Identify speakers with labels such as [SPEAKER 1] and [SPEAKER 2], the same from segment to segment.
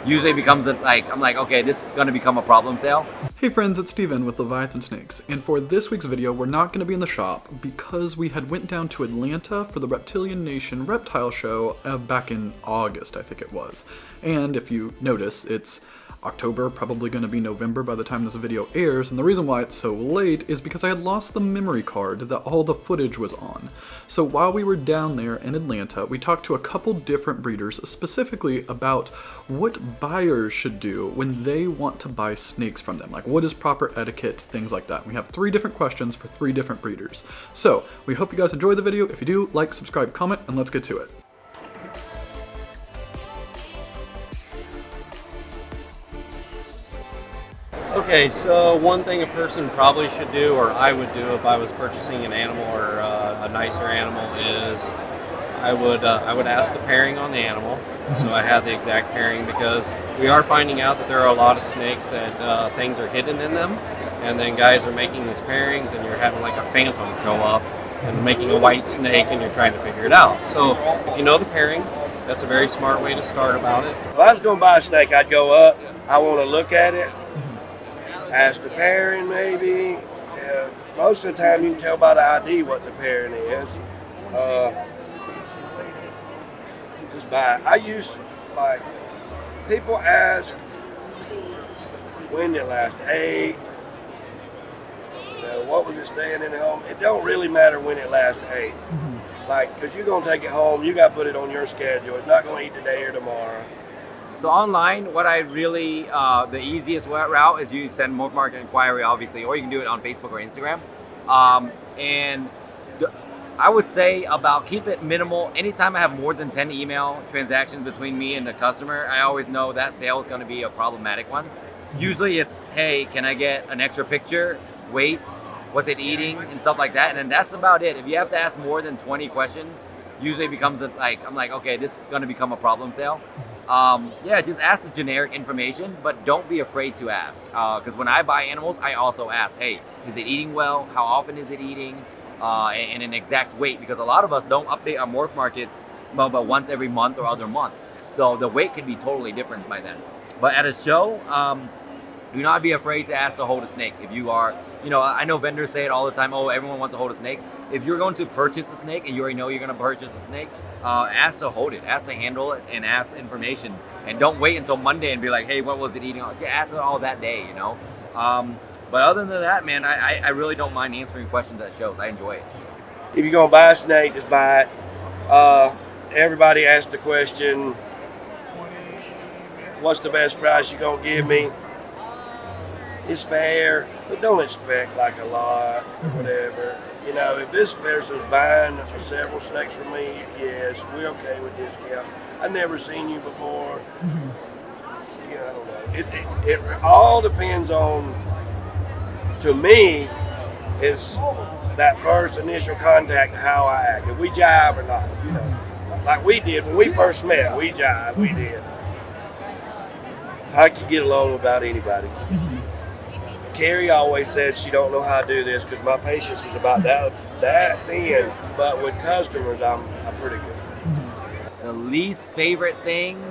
[SPEAKER 1] usually becomes I'm like, okay, this is going to become a problem sale.
[SPEAKER 2] Hey friends, it's Steven with Leviathan Snakes, and for this week's video, we're not going to be in the shop because we had went down to Atlanta for the Reptilian Nation Reptile show back in August, I think it was. And if you notice, it's October, probably going to be November by the time this video airs, and the reason why it's so late is because I had lost the memory card that all the footage was on. So while we were down there in Atlanta, we talked to a couple different breeders specifically about what buyers should do when they want to buy snakes from them, like what is proper etiquette, things like that. We have 3 different questions for 3 different breeders. So we hope you guys enjoy the video. If you do, like, subscribe, comment, and let's get to it.
[SPEAKER 3] Okay, so one thing a person probably should do, or I would do if I was purchasing an animal or a nicer animal, is I would ask the pairing on the animal, so I have the exact pairing, because we are finding out that there are a lot of snakes that things are hidden in them, and then guys are making these pairings and you're having like a phantom show up and making a white snake and you're trying to figure it out. So if you know the pairing, that's a very smart way to start about it.
[SPEAKER 4] If I was going to buy a snake, I'd go up, I want to look at it, ask the pairing maybe. Most of the time you can tell by the ID what the pairing is. Just buy it. I used to, like, people ask, when did it last ate? What was it staying in the home? It don't really matter when it last ate. Like, because you're going to take it home, you got to put it on your schedule. It's not going to eat today or tomorrow.
[SPEAKER 1] So online, what I really, the easiest route is you send more market inquiry, obviously, or you can do it on Facebook or Instagram. And I would say keep it minimal. Anytime I have more than 10 email transactions between me and the customer, I always know that sale is going to be a problematic one. Usually it's, hey, can I get an extra picture, weight, what's it eating, and stuff like that. And then that's about it. If you have to ask more than 20 questions, usually it becomes I'm like, okay, this is going to become a problem sale. Yeah, just ask the generic information, but don't be afraid to ask. Because when I buy animals, I also ask, hey, is it eating well? How often is it eating? And an exact weight, because a lot of us don't update our morph markets but once every month or other month. So the weight could be totally different by then. But at a show, do not be afraid to ask to hold a snake. If you are, I know vendors say it all the time, oh, everyone wants to hold a snake. If you're going to purchase a snake and you already know you're going to purchase a snake, ask to hold it, ask to handle it, and ask information. And don't wait until Monday and be like, hey, what was it eating? Ask it all that day, But other than that, man, I really don't mind answering questions at shows. I enjoy it.
[SPEAKER 4] If you're going to buy a snake, just buy it. Everybody asks the question, what's the best price you're going to give me? It's fair, but don't expect like a lot or whatever. If this person's buying several snakes from me, yes, we're okay with discounts. I've never seen you before. I don't know. It all depends on, to me, is that first initial contact, how I act. If we jive or not, like we did when we first met, we jive, we did. I could get along with about anybody. Carrie always says she don't know how to do this because my patience is about that thin, but with customers, I'm pretty good.
[SPEAKER 1] The least favorite thing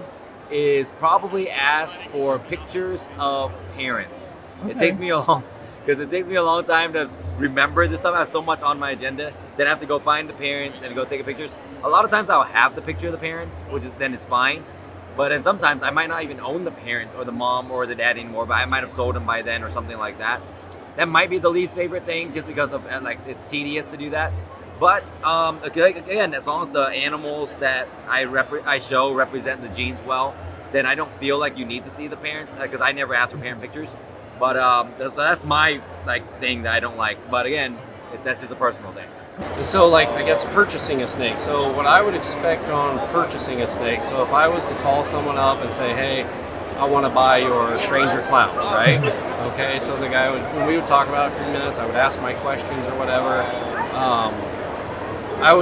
[SPEAKER 1] is probably ask for pictures of parents. Okay. It takes me a long time to remember this stuff. I have so much on my agenda that I have to go find the parents and go take pictures. A lot of times I'll have the picture of the parents, then it's fine. But then sometimes I might not even own the parents or the mom or the dad anymore, but I might have sold them by then or something like that. That might be the least favorite thing, just because of it's tedious to do that. But again, as long as the animals that I show represent the genes well, then I don't feel like you need to see the parents, because I never ask for parent pictures. But that's my thing that I don't like. But again, that's just a personal thing.
[SPEAKER 3] So I guess purchasing a snake. So what I would expect on purchasing a snake, so if I was to call someone up and say, hey, I want to buy your stranger clown, right? Okay, so the guy when we would talk about it for a few minutes, I would ask my questions or whatever. I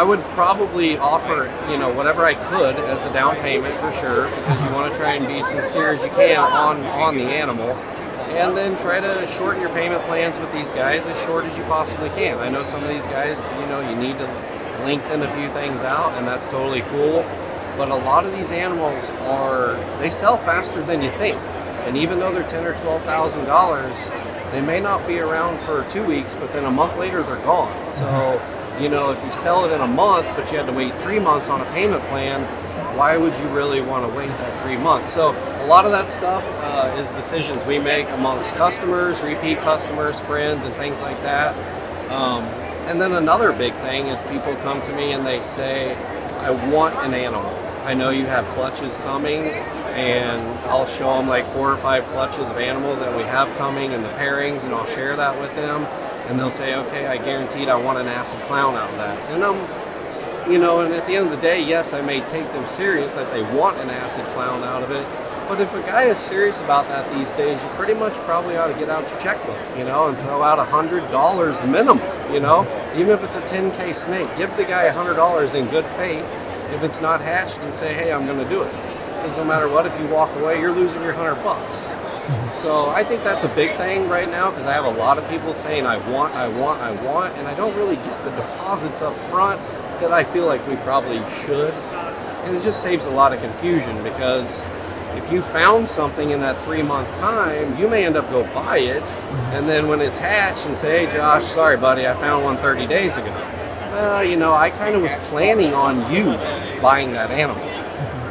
[SPEAKER 3] would probably offer, whatever I could as a down payment for sure, because you want to try and be sincere as you can on the animal. And then try to shorten your payment plans with these guys as short as you possibly can. I know some of these guys, you need to lengthen a few things out, and that's totally cool. But a lot of these animals they sell faster than you think. And even though they're $10,000 or $12,000, they may not be around for 2 weeks, but then a month later they're gone. So, you know, if you sell it in a month, but you had to wait 3 months on a payment plan, why would you really want to wait that 3 months? So a lot of that stuff is decisions we make amongst customers, repeat customers, friends, and things like that. And then another big thing is people come to me and they say, I want an animal. I know you have clutches coming, and I'll show them like 4 or 5 clutches of animals that we have coming and the pairings, and I'll share that with them. And they'll say, okay, I guaranteed I want an acid clown out of that. And you know, and at the end of the day, yes, I may take them serious that they want an acid clown out of it. But if a guy is serious about that these days, you pretty much probably ought to get out your checkbook, you know, and throw out $100 minimum, you know, even if it's a 10K snake. Give the guy $100 in good faith. If it's not hatched, and say, hey, I'm going to do it. Because no matter what, if you walk away, you're losing your $100. So I think that's a big thing right now, because I have a lot of people saying, I want, and I don't really get the deposits up front that I feel like we probably should. And it just saves a lot of confusion, because if you found something in that 3-month time, you may end up go buy it, and then when it's hatched and say, hey Josh, sorry buddy, I found one 30 days ago. Well, you know, I kind of was planning on you buying that animal.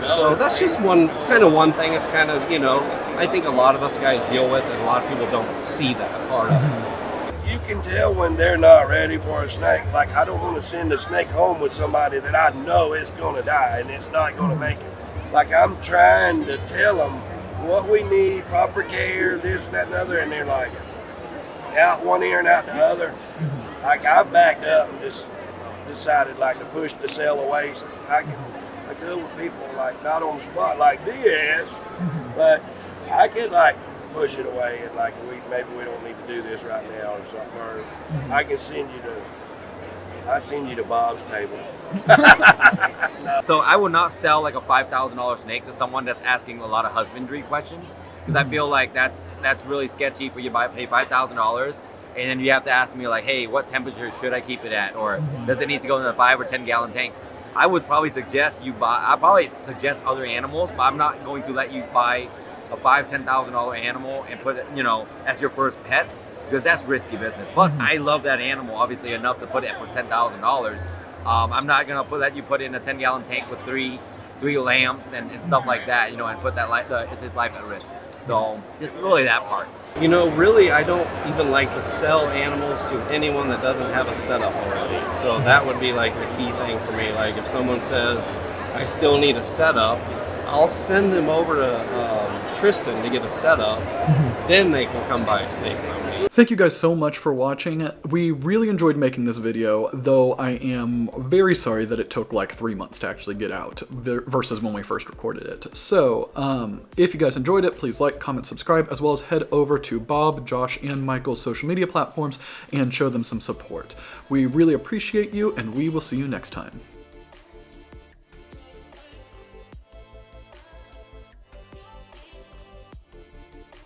[SPEAKER 3] So that's just one thing. It's kind of, you know, I think a lot of us guys deal with, and a lot of people don't see that part of it.
[SPEAKER 4] You can tell when they're not ready for a snake. Like, I don't want to send a snake home with somebody that I know is going to die and it's not going to make it. Like, I'm trying to tell them what we need, proper care, this, that, and other, and they're like, out one ear and out the other. Like, I backed up and just decided, like, to push the sale away. So I go with people, like, not on the spot, like Diaz, but I could, like, push it away and, like, maybe we don't need to do this right now or something. Or I can send you to Bob's table.
[SPEAKER 1] So I would not sell like a $5,000 snake to someone that's asking a lot of husbandry questions, because I feel like that's really sketchy for you to pay $5,000 and then you have to ask me like, hey, what temperature should I keep it at, or does it need to go in a 5 or 10 gallon tank? I would probably suggest other animals, but I'm not going to let you buy a $5,000-$10,000 animal and put it, you know, as your first pet, because that's risky business. Plus, I love that animal obviously enough to put it for $10,000. I'm not gonna let you put it in a 10-gallon tank with three lamps and stuff like that, you know, and put his life at risk. So just really that part.
[SPEAKER 3] You know, really, I don't even like to sell animals to anyone that doesn't have a setup already. So that would be like the key thing for me. Like if someone says, I still need a setup, I'll send them over to Tristan to get a setup. Then they can come buy a snake from me.
[SPEAKER 2] Thank you guys so much for watching. We really enjoyed making this video, though I am very sorry that it took like 3 months to actually get out versus when we first recorded it. So if you guys enjoyed it, please like, comment, subscribe, as well as head over to Bob, Josh, and Michael's social media platforms and show them some support. We really appreciate you, and we will see you next time.